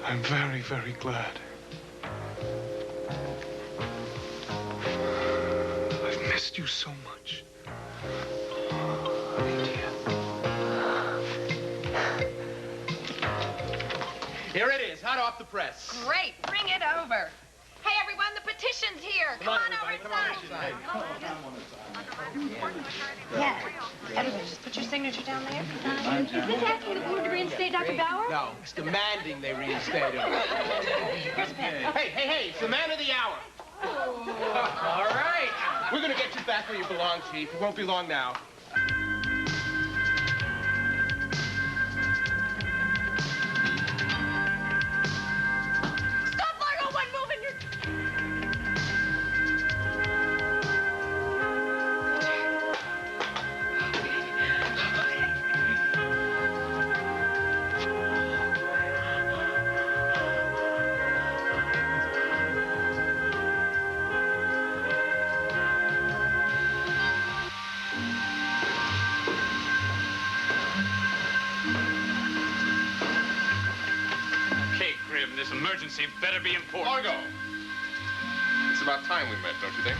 I'm very, very glad. I've missed you so much. India. Here it is, hot off the press. Great, bring it over. Hey, everyone, the petition's here. Come on over inside. Yeah. Everybody, just put your signature down there. Is this asking the board to reinstate Dr. Bauer? No, it's demanding they reinstate him. Here's a pen. Hey, it's the man of the hour. All right. We're going to get you back where you belong, Chief. It won't be long now. Stop, Largo, one move and you're... This emergency better be important. Margot! It's about time we met, don't you think?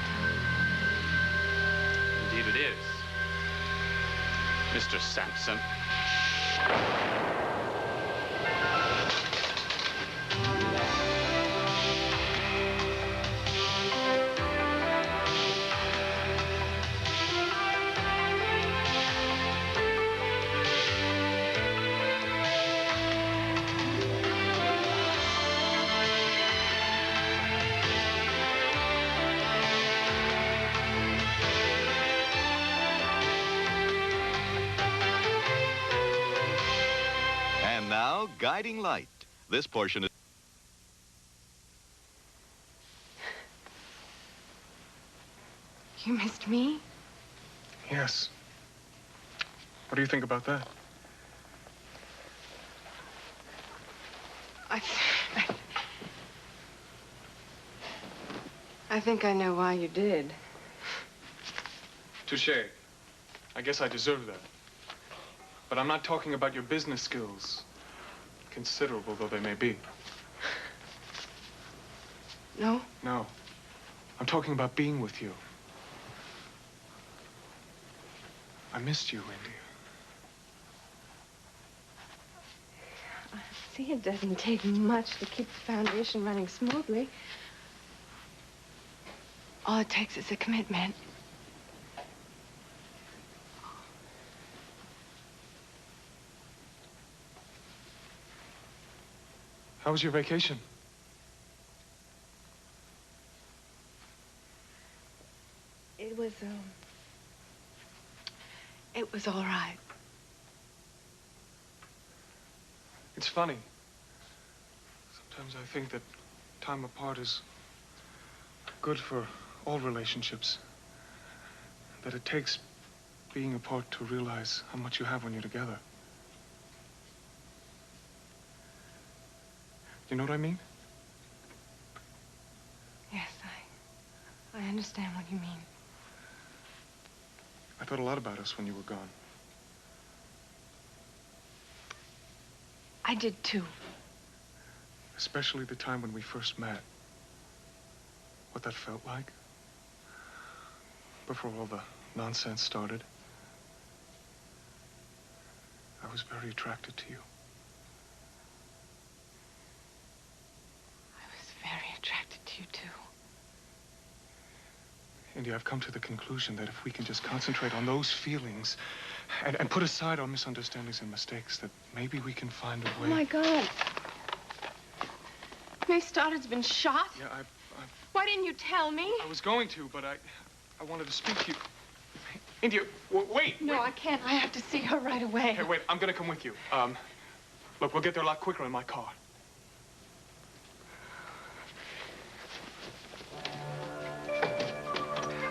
Indeed it is. Mr. Sampson. Now, guiding light. This portion is... You missed me? Yes. What do you think about that? I think I know why you did. Touché. I guess I deserve that. But I'm not talking about your business skills, considerable though they may be. No? No. I'm talking about being with you. I missed you, India. See, it doesn't take much to keep the foundation running smoothly. All it takes is a commitment. How was your vacation? It was all right. It's funny. Sometimes I think that time apart is good for all relationships. That it takes being apart to realize how much you have when you're together. You know what I mean? Yes, I understand what you mean. I thought a lot about us when you were gone. I did too. Especially the time when we first met. What that felt like. Before all the nonsense started. I was very attracted to you. I was very attracted to you too. India, I've come to the conclusion that if we can just concentrate on those feelings and put aside our misunderstandings and mistakes, that maybe we can find a way. Oh, my God. May Stoddard's been shot? Yeah, Why didn't you tell me? I was going to, but I wanted to speak to you. India, wait. No, wait. I can't. I have to see her right away. Hey, wait, I'm gonna come with you. Look, we'll get there a lot quicker in my car.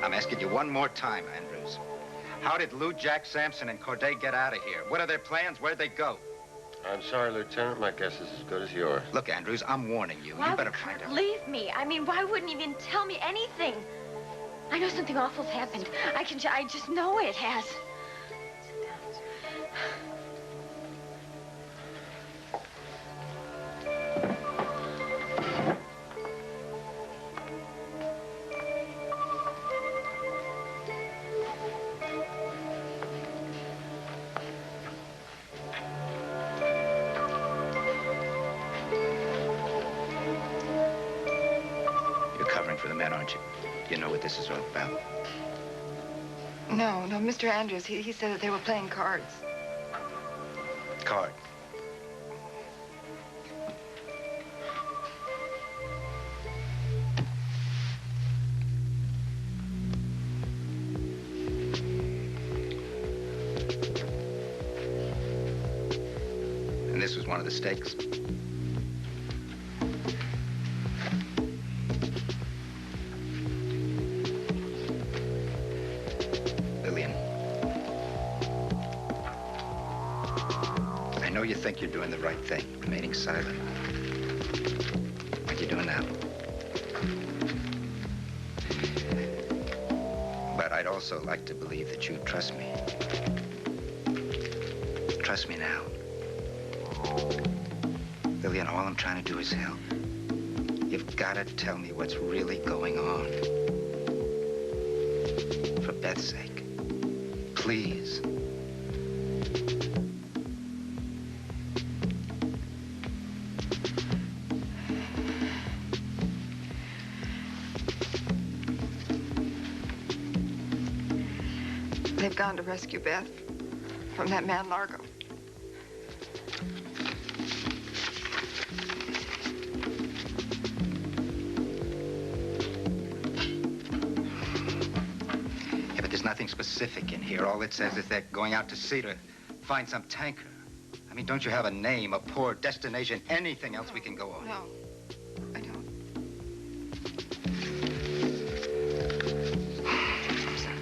I'm asking you one more time, Andrews. How did Lou, Jack, Sampson, and Corday get out of here? What are their plans? Where'd they go? I'm sorry, Lieutenant. My guess is as good as yours. Look, Andrews, I'm warning you. Why You better would find Kurt out. leave me? I mean, why wouldn't he even tell me anything? I know something awful's happened. I just know it has. Sit down. men, aren't you? You know what this is all about. No, Mr. Andrews, he said that they were playing cards. Card. And this was one of the stakes. Lillian. I know you think you're doing the right thing, remaining silent. What are you doing now? But I'd also like to believe that you trust me. Trust me now. Lillian, all I'm trying to do is help. You've got to tell me what's really going on. For Beth's sake. Please. They've gone to rescue Beth from that man Largo. Yeah, but there's nothing specific in here. All it says is they're going out to sea to find some tanker. I mean, don't you have a name, a port, destination, anything else we can go on? No, I don't. I'm sorry.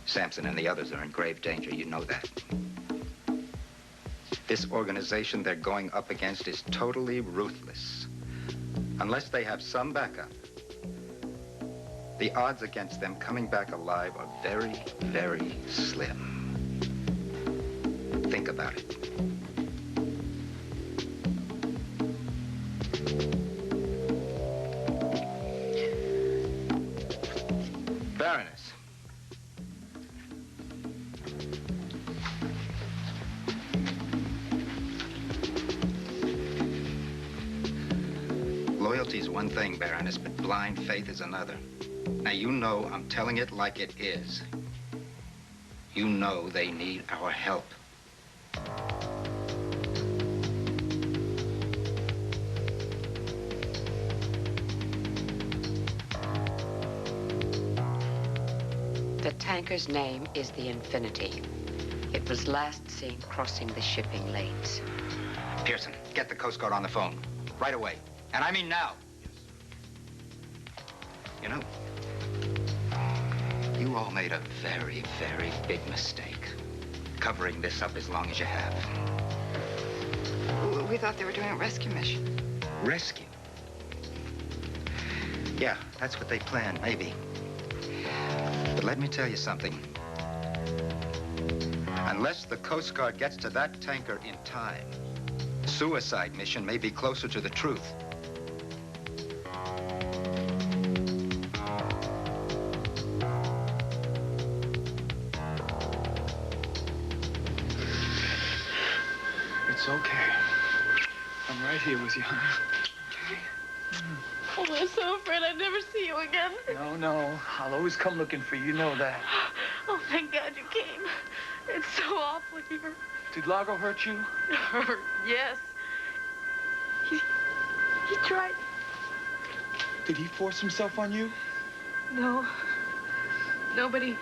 Sampson and the others are in grave danger. You know that. This organization they're going up against is totally ruthless. Unless they have some backup, the odds against them coming back alive are very, very slim. Think about it. Baroness. Loyalty's one thing, Baroness, but blind faith is another. Now, you know I'm telling it like it is. You know they need our help. The tanker's name is the Infinity. It was last seen crossing the shipping lanes. Pearson, get the Coast Guard on the phone. Right away. And I mean now. You know, you all made a very, very big mistake. Covering this up as long as you have. We thought they were doing a rescue mission. Rescue? Yeah, that's what they planned, maybe. But let me tell you something. Unless the Coast Guard gets to that tanker in time, suicide mission may be closer to the truth. It's okay. I'm right here with you, honey. Oh, I'm so afraid I'd never see you again. No. I'll always come looking for you. You know that. Oh, thank God you came. It's so awful here. Did Largo hurt you? Yes. He tried. Did he force himself on you? No. Nobody.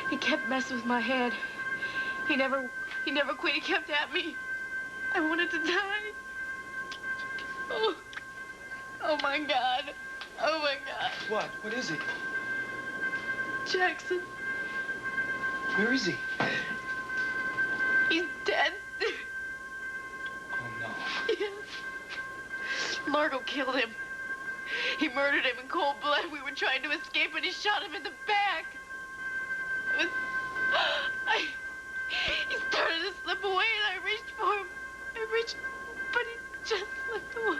He kept messing with my head. He never quit. He kept at me. I wanted to die. Oh my God. Oh my God. What? What is it? Jackson. Where is he? He's dead. Oh, no. Yes. Largo killed him. He murdered him in cold blood. We were trying to escape and he shot him in the back. He started to slip away and I reached for him. But he just slipped away.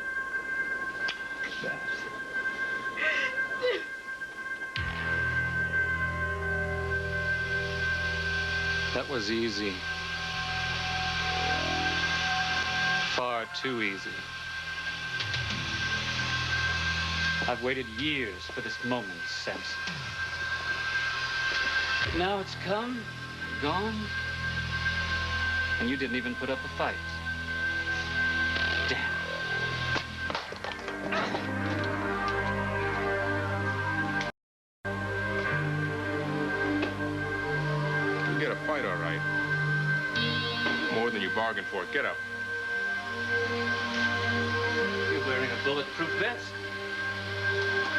That was easy. Far too easy. I've waited years for this moment, Samson. Now it's come, gone, and you didn't even put up a fight. Damn. You get a fight, all right. More than you bargained for. Get up. You're wearing a bulletproof vest.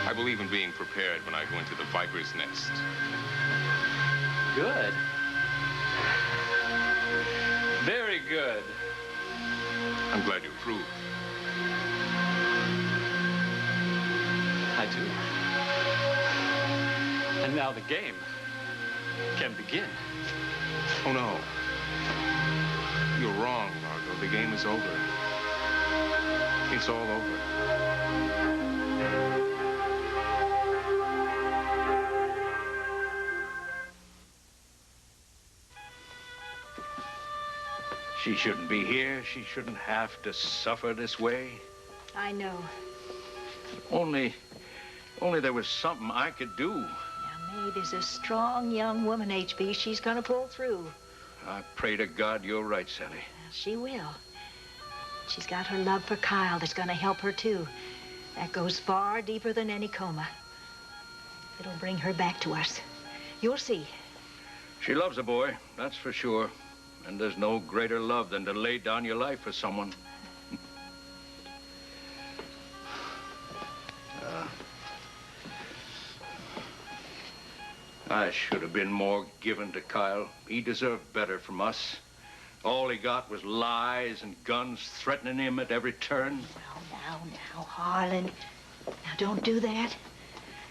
I believe in being prepared when I go into the viper's nest. Good. Very good. I'm glad you approve. I do. And now the game can begin. Oh, no. You're wrong, Margot. The game is over. It's all over. She shouldn't be here. She shouldn't have to suffer this way. I know. Only there was something I could do. Now, Maeve is a strong young woman, HB. She's gonna pull through. I pray to God you're right, Sally. She will. She's got her love for Kyle that's gonna help her, too. That goes far deeper than any coma. It'll bring her back to us. You'll see. She loves a boy, that's for sure. And there's no greater love than to lay down your life for someone. I should have been more given to Kyle. He deserved better from us. All he got was lies and guns threatening him at every turn. Now, Harlan. Now, don't do that.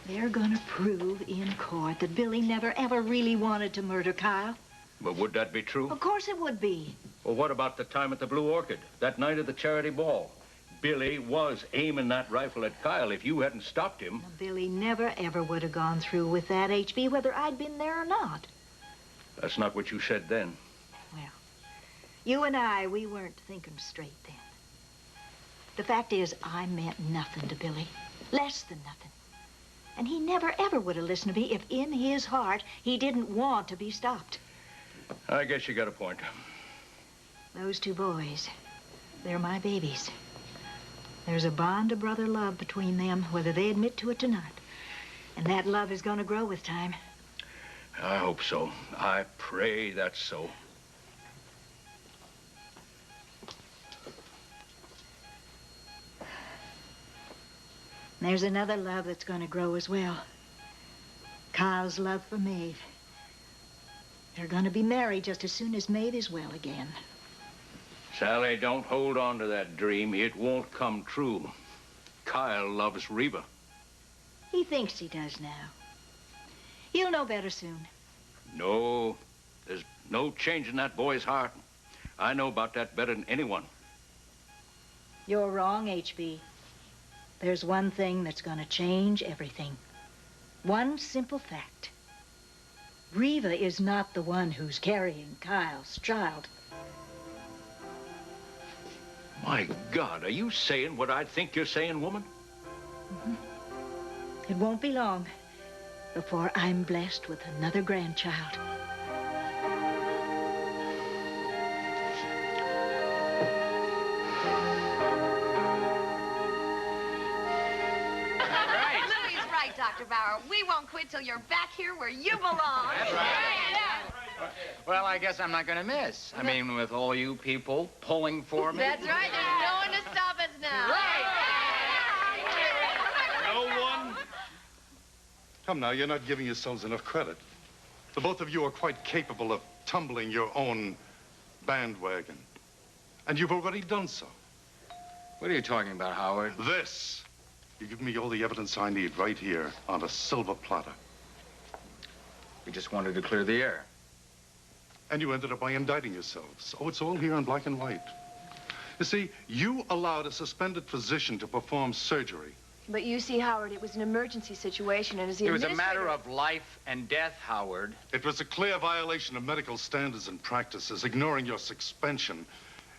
They're gonna prove in court that Billy never, ever really wanted to murder Kyle. But would that be true? Of course it would be. Well, what about the time at the Blue Orchid? That night of the charity ball? Billy was aiming that rifle at Kyle. If you hadn't stopped him... Now, Billy never, ever would have gone through with that, HB, whether I'd been there or not. That's not what you said then. Well, you and I, we weren't thinking straight then. The fact is, I meant nothing to Billy. Less than nothing. And he never, ever would have listened to me if in his heart he didn't want to be stopped. I guess you got a point. Those two boys, they're my babies. There's a bond of brother love between them, whether they admit to it or not. And that love is going to grow with time. I hope so. I pray that's so. There's another love that's going to grow as well. Kyle's love for Maeve. They're going to be married just as soon as Maeve is well again. Sally, don't hold on to that dream. It won't come true. Kyle loves Reva. He thinks he does now. He'll know better soon. No, there's no change in that boy's heart. I know about that better than anyone. You're wrong, HB. There's one thing that's going to change everything. One simple fact. Reva is not the one who's carrying Kyle's child. My God, are you saying what I think you're saying, woman? Mm-hmm. It won't be long before I'm blessed with another grandchild. Dr. Bauer. We won't quit till you're back here where you belong. That's right. Well, I guess I'm not going to miss. I mean, with all you people pulling for me. That's right. There's no one to stop us now. Right. No one? Come now, you're not giving yourselves enough credit. The both of you are quite capable of tumbling your own bandwagon. And you've already done so. What are you talking about, Howard? This. You give me all the evidence I need right here on a silver platter. We just wanted to clear the air. And you ended up by indicting yourselves. Oh, it's all here in black and white. You see, you allowed a suspended physician to perform surgery But you see, Howard, it was an emergency situation, and as the It was a administrator... matter of life and death, Howard. It was a clear violation of medical standards and practices, ignoring your suspension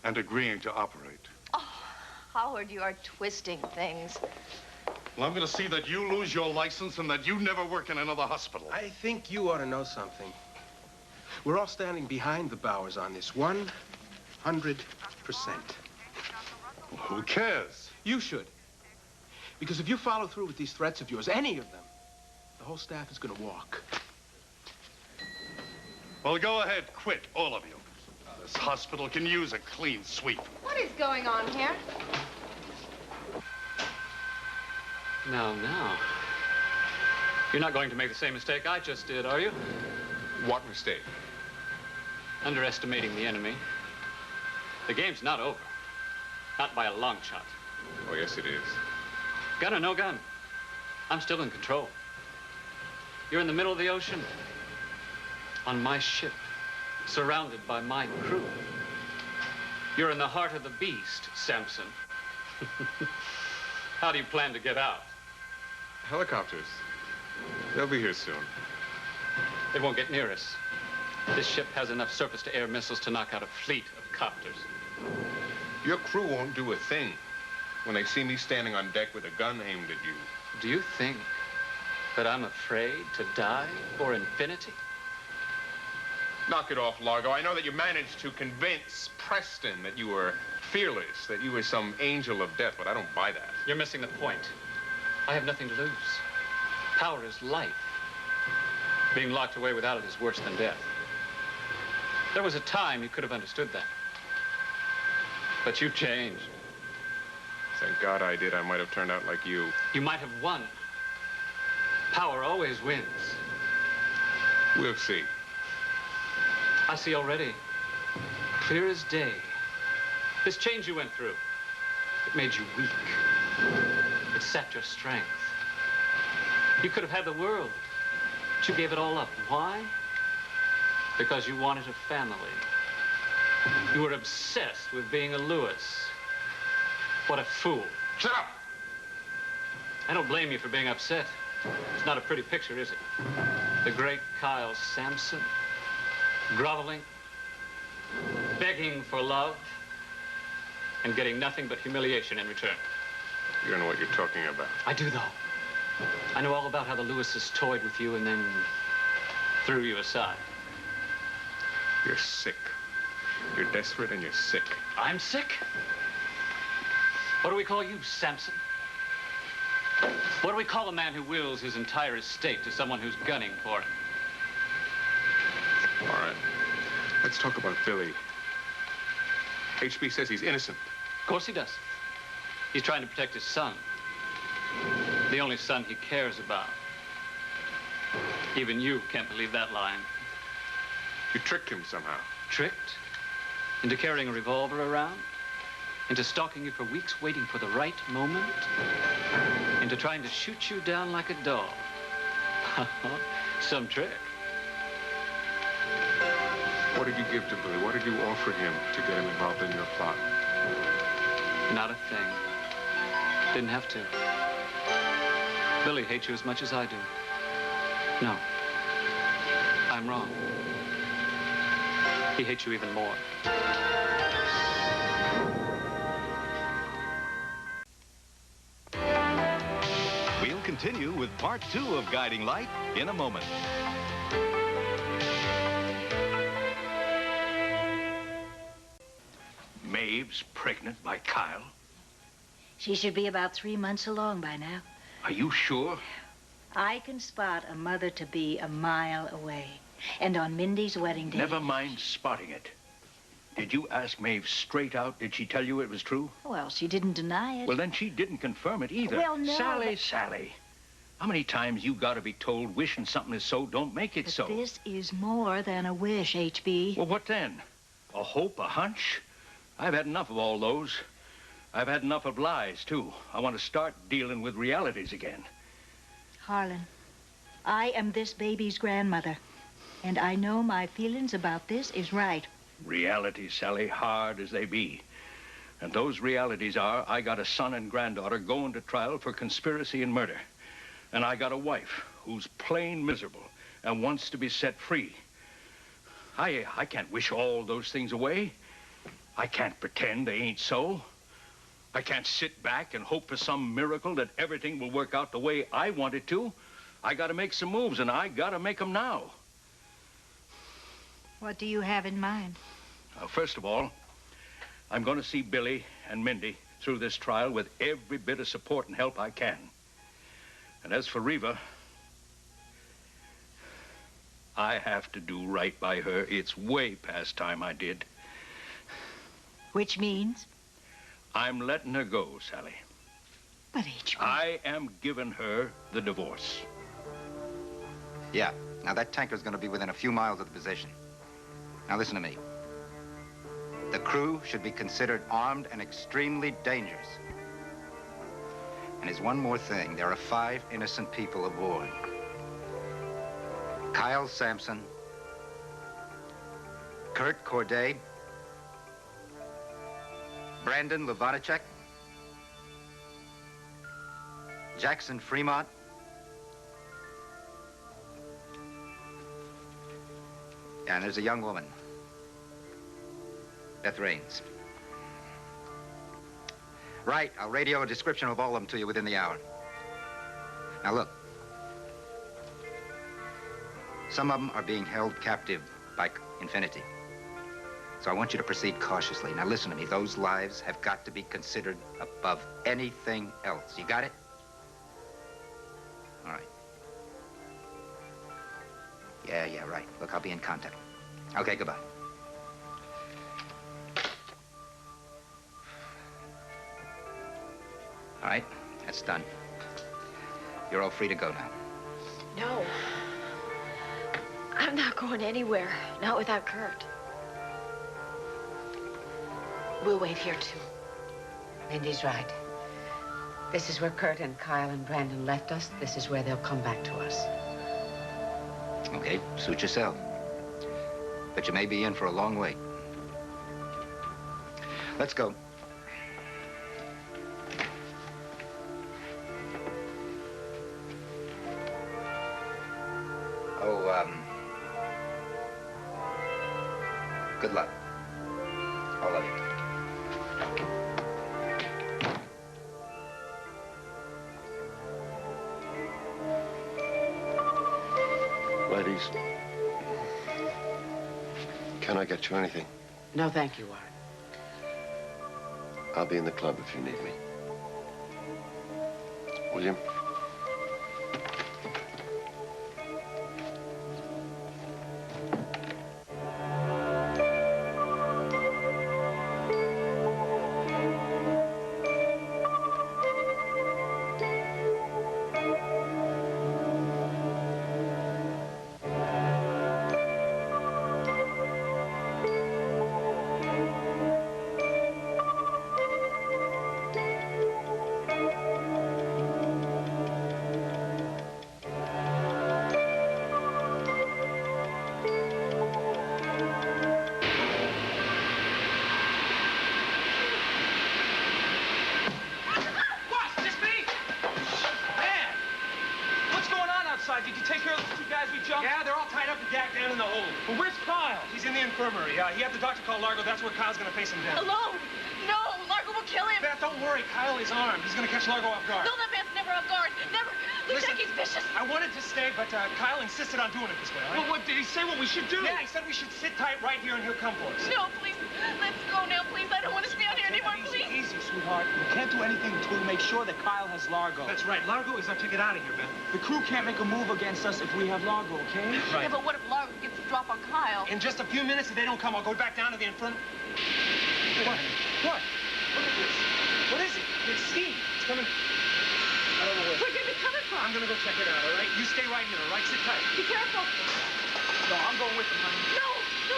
and agreeing to operate. Oh, Howard, you are twisting things. Well, I'm going to see that you lose your license and that you never work in another hospital. I think you ought to know something. We're all standing behind the Bowers on this, 100%. Well, who cares? You should. Because if you follow through with these threats of yours, any of them, the whole staff is going to walk. Well, go ahead, quit, all of you. This hospital can use a clean sweep. What is going on here? Now. You're not going to make the same mistake I just did, are you? What mistake? Underestimating the enemy. The game's not over. Not by a long shot. Oh, yes, it is. Gun or no gun, I'm still in control. You're in the middle of the ocean, on my ship, surrounded by my crew. You're in the heart of the beast, Samson. How do you plan to get out? Helicopters. They'll be here soon. They won't get near us. This ship has enough surface-to-air missiles to knock out a fleet of copters. Your crew won't do a thing when they see me standing on deck with a gun aimed at you. Do you think that I'm afraid to die for infinity? Knock it off, Largo. I know that you managed to convince Preston that you were fearless, that you were some angel of death, but I don't buy that. You're missing the point. I have nothing to lose. Power is life. Being locked away without it is worse than death. There was a time you could have understood that. But you changed. Thank God I did. I might have turned out like you. You might have won. Power always wins. We'll see. I see already. Clear as day. This change you went through, it made you weak. It sapped your strength. You could have had the world, but you gave it all up. Why? Because you wanted a family. You were obsessed with being a Lewis. What a fool. Shut up! I don't blame you for being upset. It's not a pretty picture, is it? The great Kyle Sampson, groveling, begging for love, and getting nothing but humiliation in return. You don't know what you're talking about. I do, though. I know all about how the Lewises toyed with you and then threw you aside. You're sick. You're desperate and you're sick. I'm sick? What do we call you, Samson? What do we call a man who wills his entire estate to someone who's gunning for him? All right. Let's talk about Billy. HB says he's innocent. Of course he does. He's trying to protect his son. The only son he cares about. Even you can't believe that line. You tricked him somehow. Tricked? Into carrying a revolver around? Into stalking you for weeks, waiting for the right moment? Into trying to shoot you down like a dog? Some trick. What did you give to Billy? What did you offer him to get him involved in your plot? Not a thing. Didn't have to. Billy hates you as much as I do. No. I'm wrong. He hates you even more. We'll continue with part 2 of Guiding Light in a moment. Maeve's pregnant by Kyle? She should be about 3 months along by now. Are you sure? I can spot a mother-to-be a mile away. And on Mindy's wedding day... Never mind spotting it. Did you ask Maeve straight out? Did she tell you it was true? Well, she didn't deny it. Well, then she didn't confirm it either. Well, no, Sally, Sally. How many times you got to be told wishing something is so don't make it so? This is more than a wish, HB. Well, what then? A hope, a hunch? I've had enough of all those. I've had enough of lies, too. I want to start dealing with realities again. Harlan, I am this baby's grandmother. And I know my feelings about this is right. Realities, Sally, hard as they be. And those realities are, I got a son and granddaughter going to trial for conspiracy and murder. And I got a wife who's plain miserable and wants to be set free. I can't wish all those things away. I can't pretend they ain't so. I can't sit back and hope for some miracle that everything will work out the way I want it to. I gotta make some moves, and I gotta make them now. What do you have in mind? First of all, I'm gonna see Billy and Mindy through this trial with every bit of support and help I can. And as for Reva, I have to do right by her. It's way past time I did. Which means? I'm letting her go, Sally. But H.B. I am giving her the divorce. Yeah. Now, that tanker's going to be within a few miles of the position. Now, listen to me. The crew should be considered armed and extremely dangerous. And there's one more thing. There are 5 innocent people aboard. Kyle Sampson, Kurt Corday, Brandon Lovanacek, Jackson Fremont, and there's a young woman, Beth Raines. Right, I'll radio a description of all of them to you within the hour. Now look, some of them are being held captive by Infinity. So I want you to proceed cautiously. Now listen to me, those lives have got to be considered above anything else. You got it? All right. Yeah, right. Look, I'll be in contact. Okay, goodbye. All right, that's done. You're all free to go now. No. I'm not going anywhere. Not without Kurt. We'll wait here, too. Mindy's right. This is where Kurt and Kyle and Brandon left us. This is where they'll come back to us. Okay, suit yourself. But you may be in for a long wait. Let's go. Good luck. All of you. Ladies, can I get you anything? No, thank you, Warren. I'll be in the club if you need me. William? Did you take care of those 2 guys we jumped? Yeah, they're all tied up and gagged down in the hole. Well, where's Kyle? He's in the infirmary. He had the doctor call Largo. That's where Kyle's gonna face him down. Alone? No, Largo will kill him. Beth, don't worry. Kyle is armed. He's gonna catch Largo off guard. No, that man's never off guard. Never. Looks like he's vicious. I wanted to stay, but Kyle insisted on doing it this way, all right? Well, what did he say what we should do? Yeah, he said we should sit tight right here and he'll come for us. No, please. Let's go now, please. I don't want to stay out here anymore, please. Easy, sweetheart. We can't do anything until we make sure that Kyle has Largo. That's right. Largo is our ticket out of here, Ben. The crew can't make a move against us if we have Largo, okay? Right. Yeah, but what if Largo gets the drop on Kyle? In just a few minutes, if they don't come, I'll go back down to the infirmary. What? What? Look at this. What is it? It's steam. It's coming. I don't know where. Where could it be coming from? I'm gonna go check it out, all right? You stay right here, all right? Sit tight. Be careful. No, I'm going with them, honey. No,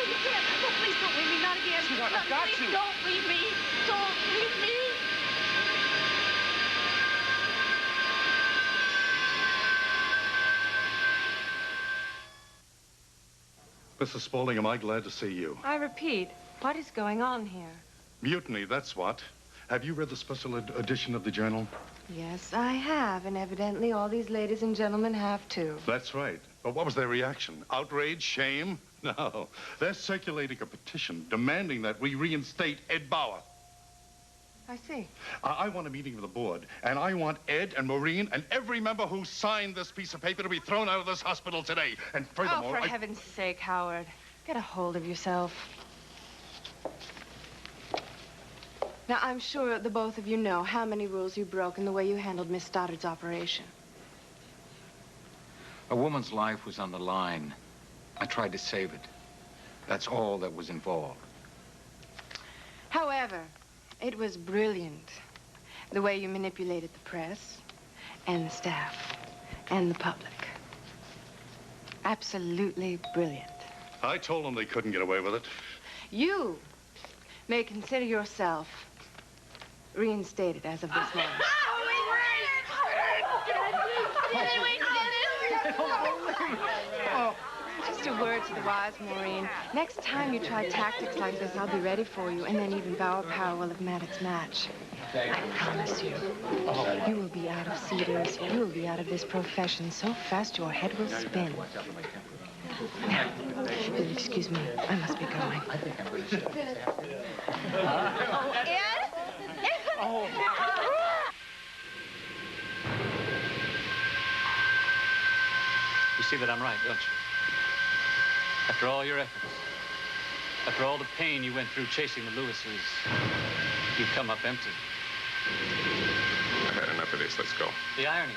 you can't. No, please don't leave me. Not again. Sweetheart, I've got please to. Don't leave me. Don't leave me. Mrs. Spaulding, am I glad to see you? I repeat, what is going on here? Mutiny, that's what. have you read the special edition of the journal? Yes, I have, and evidently all these ladies and gentlemen have too. That's right. But what was their reaction? Outrage? Shame? No. They're circulating a petition demanding that we reinstate Ed Bauer. I see. I want a meeting of the board, and I want Ed and Maureen and every member who signed this piece of paper to be thrown out of this hospital today. And furthermore, Oh, for heaven's sake, Howard. Get a hold of yourself. Now, I'm sure the both of you know how many rules you broke in the way you handled Miss Stoddard's operation. A woman's life was on the line. I tried to save it. That's all that was involved. However, it was brilliant. The way you manipulated the press and the staff and the public. Absolutely brilliant. I told them they couldn't get away with it. You may consider yourself reinstated as of this moment. Just a word to the wise, Maureen. Next time you try tactics like this, I'll be ready for you, and then even Bauer Power will have met its match. I promise you. You will be out of Cedars. You will be out of this profession so fast your head will spin. Now, you'll excuse me. I must be going. Oh, Ed? Oh. You see that I'm right, don't you? After all your efforts, after all the pain you went through chasing the Lewises, you've come up empty. I've had enough of this. Let's go. The irony,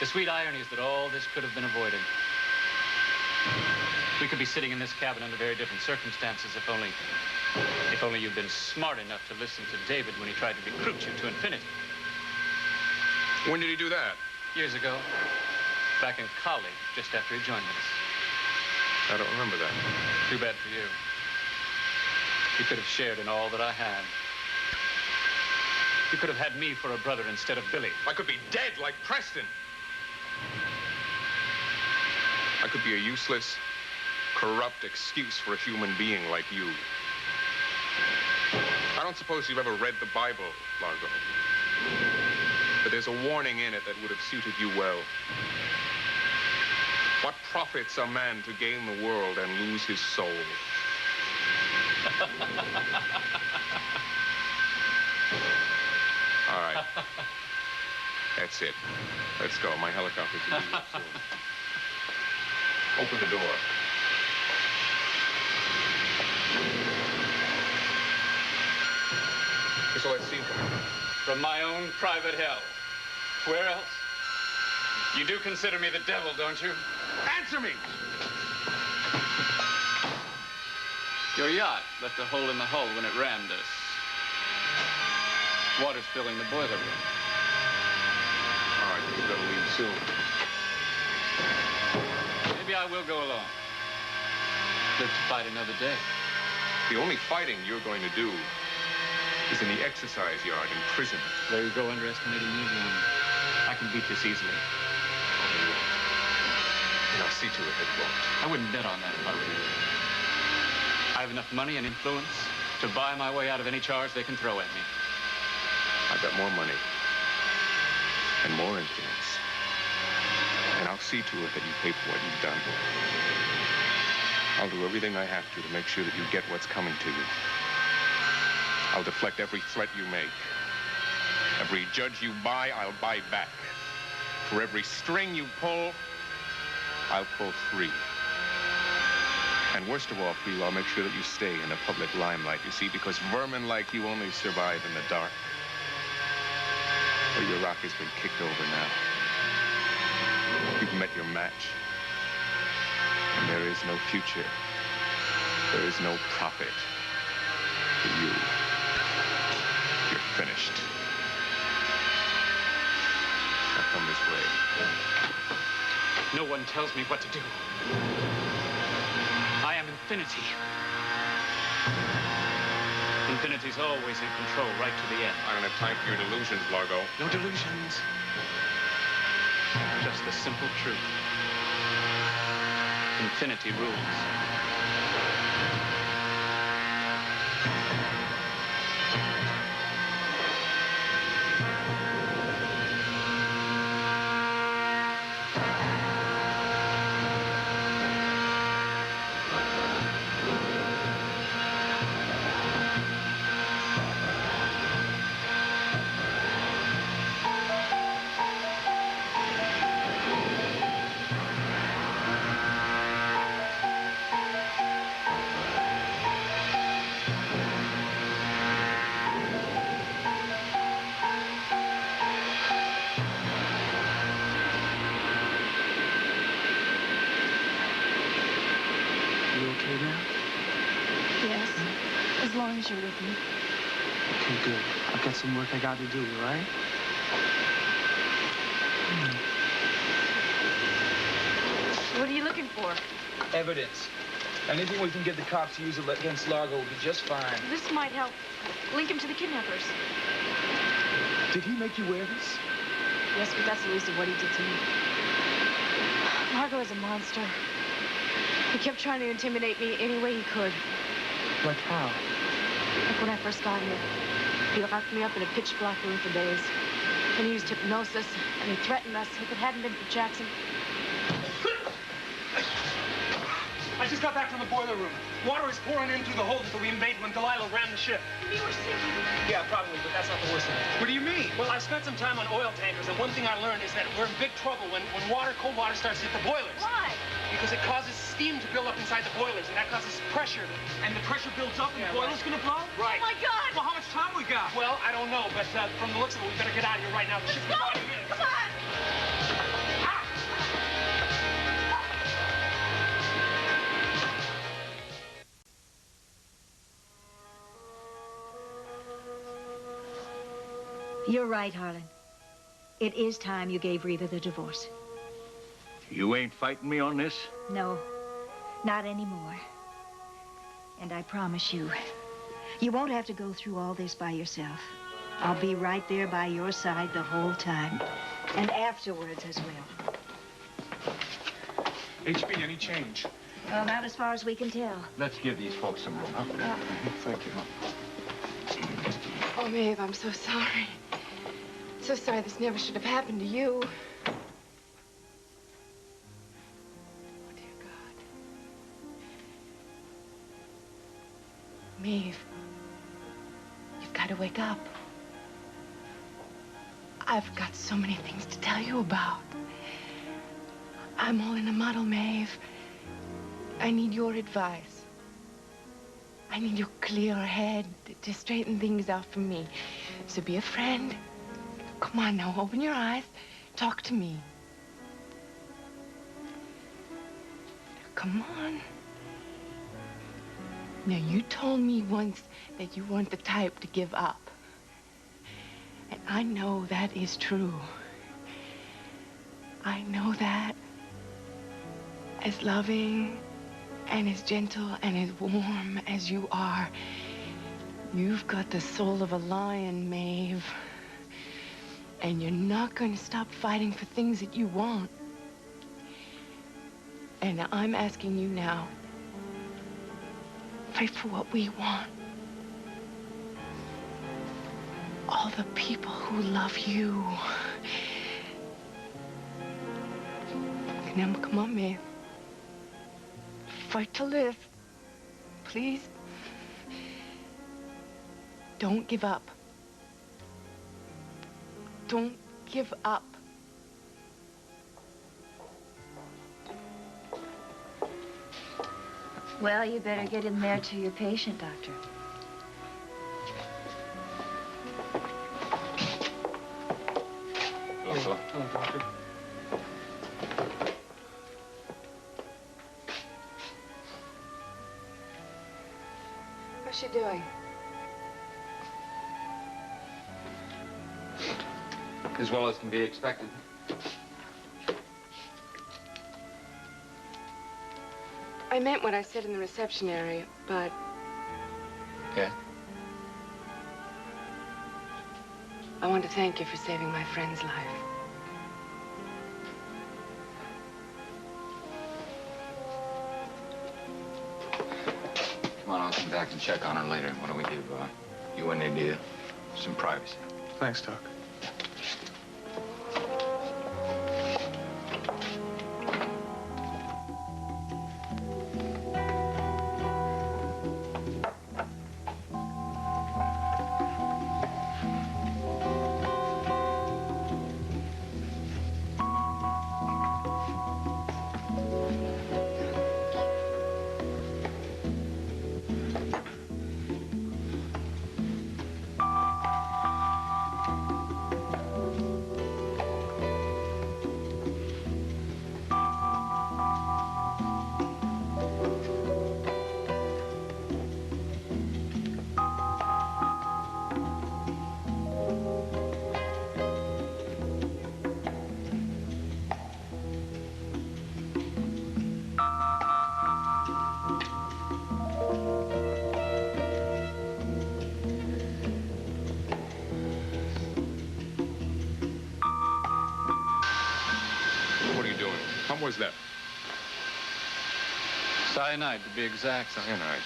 the sweet irony is that all this could have been avoided. We could be sitting in this cabin under very different circumstances if only you'd been smart enough to listen to David when he tried to recruit you to infinity. When did he do that? Years ago, back in college, just after he joined us. I don't remember that. Too bad for you. You could have shared in all that I had. You could have had me for a brother instead of Billy. I could be dead like Preston. I could be a useless, corrupt excuse for a human being like you. I don't suppose you've ever read the Bible, Largo. But there's a warning in it that would have suited you well. What profits a man to gain the world and lose his soul? All right. That's it. Let's go. My helicopter's in the soon. Open the door. So let's see. From my own private hell. Where else? You do consider me the devil, don't you? Answer me! Your yacht left a hole in the hull when it rammed us. Water's filling the boiler room. All right, you've got to leave soon. Maybe I will go alone. Live to fight another day. The only fighting you're going to do is in the exercise yard in prison. There you go, underestimating me again. I can beat this easily. And I'll see to it that you won't. I wouldn't bet on that if I were you. I have enough money and influence to buy my way out of any charge they can throw at me. I've got more money and more influence. And I'll see to it that you pay for what you've done. I'll do everything I have to make sure that you get what's coming to you. I'll deflect every threat you make. Every judge you buy, I'll buy back. For every string you pull, I'll pull 3. And worst of all for you, I'll make sure that you stay in the public limelight, you see, because vermin like you only survive in the dark. Well, your rock has been kicked over now. You've met your match. And there is no future. There is no profit for you. You're finished. Now come this way. No one tells me what to do. I am infinity. Infinity's always in control right to the end. I don't have time for your delusions, Largo. No delusions. Just the simple truth. Infinity rules. okay now? Yes, as long as you're with me. Okay, good. I've got some work I got to do, all right? What are you looking for? Evidence. Anything we can get the cops to use against Largo will be just fine. This might help. Link him to the kidnappers. Did he make you wear this? Yes, but that's the least of what he did to me. Largo is a monster. He kept trying to intimidate me any way he could. Like how? Like when I first got here. He locked me up in a pitch-black room for days. Then he used hypnosis, and he threatened us. If it hadn't been for Jackson... I just got back from the boiler room. Water is pouring in through the hole that we invaded when Delilah ran the ship. You were sinking. Yeah, probably, but that's not the worst of it. What do you mean? Well, I spent some time on oil tankers, and one thing I learned is that we're in big trouble when cold water starts to hit the boilers. Why? Because it causes steam to build up inside the boilers, and that causes pressure. And the pressure builds up, and the boiler's gonna blow? Right. Oh, my God! Well, how much time we got? Well, I don't know, but from the looks of it, we better get out of here right now. Let's go! Come on! You're right, Harlan. It is time you gave Reva the divorce. You ain't fighting me on this? No, not anymore. And I promise you, you won't have to go through all this by yourself. I'll be right there by your side the whole time. And afterwards as well. HB, any change? Well, not as far as we can tell. Let's give these folks some room, huh? Thank you. Oh, Maeve, I'm so sorry. So sorry this never should have happened to you. Oh, dear God. Maeve, you've got to wake up. I've got so many things to tell you about. I'm all in a muddle, Maeve. I need your advice. I need your clear head to straighten things out for me. So be a friend. Come on now, open your eyes. Talk to me. Come on. Now, you told me once that you weren't the type to give up. And I know that is true. I know that. As loving and as gentle and as warm as you are, you've got the soul of a lion, Maeve. And you're not going to stop fighting for things that you want. And I'm asking you now, fight for what we want. All the people who love you. Now, come on, Maeve. Fight to live. Please. Don't give up. Don't give up. Well, you better get in there to your patient, Doctor. Hello, Doctor. How's she doing? As well as can be expected. I meant what I said in the reception area, but Yeah? I want to thank you for saving my friend's life. Come on, I'll come back and check on her later. Why don't we give you and Nadia some privacy? Thanks, Doc. What was that? Cyanide, to be exact. Cyanide.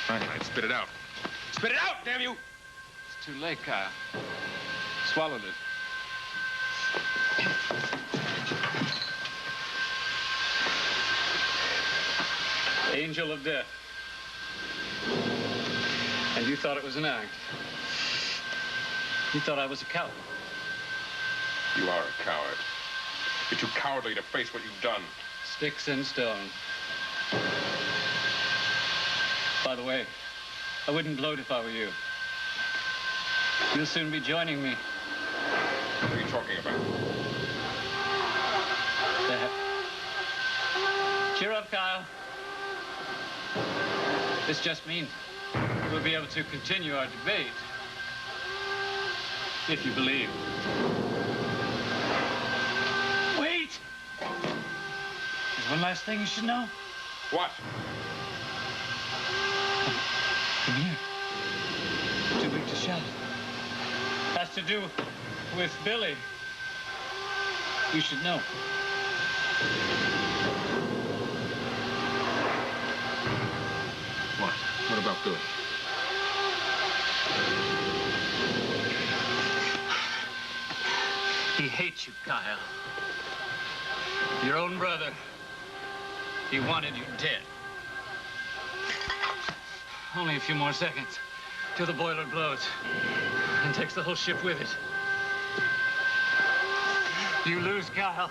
Cyanide. Spit it out. Spit it out, damn you! It's too late, Kyle. Swallowed it. Angel of death. And you thought it was an act. You thought I was a coward. You are a coward. You're too cowardly to face what you've done. Sticks and stones. By the way, I wouldn't gloat if I were you. You'll soon be joining me. What are you talking about? That. Cheer up, Kyle. This just means we'll be able to continue our debate. If you believe. Wait! There's one last thing you should know. What? Come here. Too big to shout. Has to do with Billy. You should know. What? What about Billy? He hates you, Kyle. Your own brother. He wanted you dead. Only a few more seconds till the boiler blows and takes the whole ship with it. You lose, Kyle.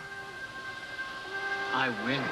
I win.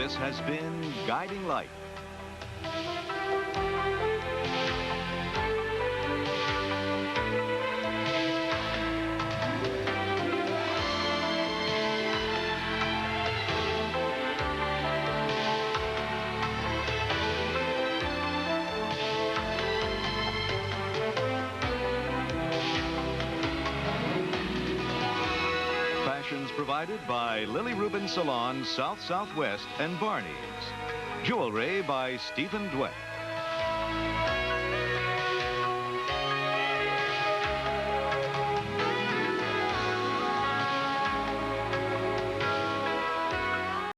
This has been Guiding Light. Fashions provided by Lily Rubin Salon, South Southwest, and Barney's. Jewelry by Stephen Dweck.